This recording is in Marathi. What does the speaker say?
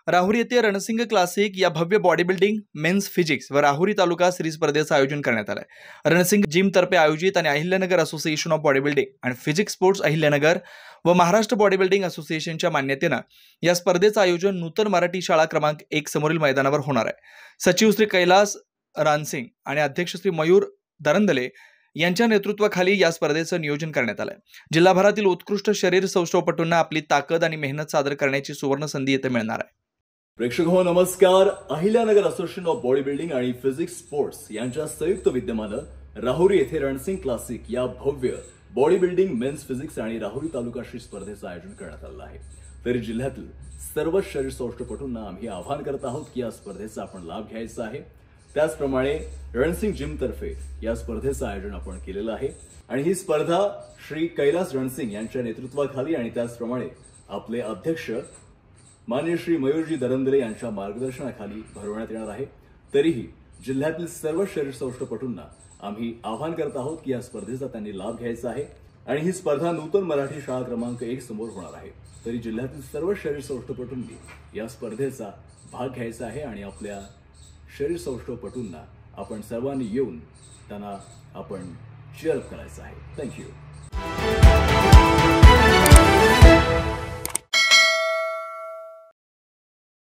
राहुरी येथे रणसिंग क्लासिक या भव्य बॉडी बिल्डिंग, मेन्स फिजिक्स व राहुरी तालुका सिरीज स्पर्धेचं आयोजन करण्यात आलं आहे। रणसिंग जिम तर्फे आयोजित आणि Ahilyanagar association of body building आणि फिजिक्स स्पोर्ट्स अहिल्यानगर व महाराष्ट्र बॉडी बिल्डिंग असोसिएशनच्या मान्यतेनं या स्पर्धेचं आयोजन नूतन मराठी शाळा क्रमांक 1 समोरील मैदानावर होणार आहे। सचिव श्री कैलास रानसिंग आणि अध्यक्ष श्री मयूर दरंदले यांच्या नेतृत्वाखाली या स्पर्धेचं नियोजन करण्यात आलं आहे। जिल्हाभरातील उत्कृष्ट शरीर सौष्ठवपटूंना आपली ताकद आणि मेहनत सादर करण्याची सुवर्ण संधी येथे मिळणार आहे। प्रेक्षको नमस्कार। Ahilyanagar association of body building आणि फिजिक्स स्पोर्ट्स यांच्या संयुक्त विद्यमानं राहुरी येथे रणसिंग क्लासिक या भव्य बॉडी बिल्डिंग, मेन्स फिजिक्स आणि राहुरी तालुका श्री स्पर्धेचं आयोजन करण्यात आलं आहे। तरी जिल्ह्यातील सर्व शरीर सौष्ठवपटूंना आम्ही आवाहन करत आहोत की या स्पर्धेचा आपण लाभ घ्यायचा आहे। त्याचप्रमाणे रणसिंग जिम तर्फे या स्पर्धेचं आयोजन आपण केलेलं आहे आणि ही स्पर्धा श्री कैलास रणसिंग यांच्या नेतृत्वाखाली आणि त्याचप्रमाणे आपले अध्यक्ष माननीय श्री मयूरजी दरंदले यांच्या मार्गदर्शनाखाली भरवण्यात येणार आहे। तरीही जिल्ह्यातील सर्व शरीर सौष्ठवपटूंना आम्ही आवाहन करत आहोत की या स्पर्धेचा त्यांनी लाभ घ्यायचा आहे आणि ही स्पर्धा नूतन मराठी शाळा क्रमांक 1 समोर होणार आहे। तरी जिल्ह्यातील सर्व शरीर सौष्ठवपटूंनी या स्पर्धेचा भाग घ्यायचा आहे आणि आपल्या शरीर सौष्ठवपटूंना आपण सर्वांनी येऊन त्यांना आपण चीअर अप करायचं आहे। थँक्यू।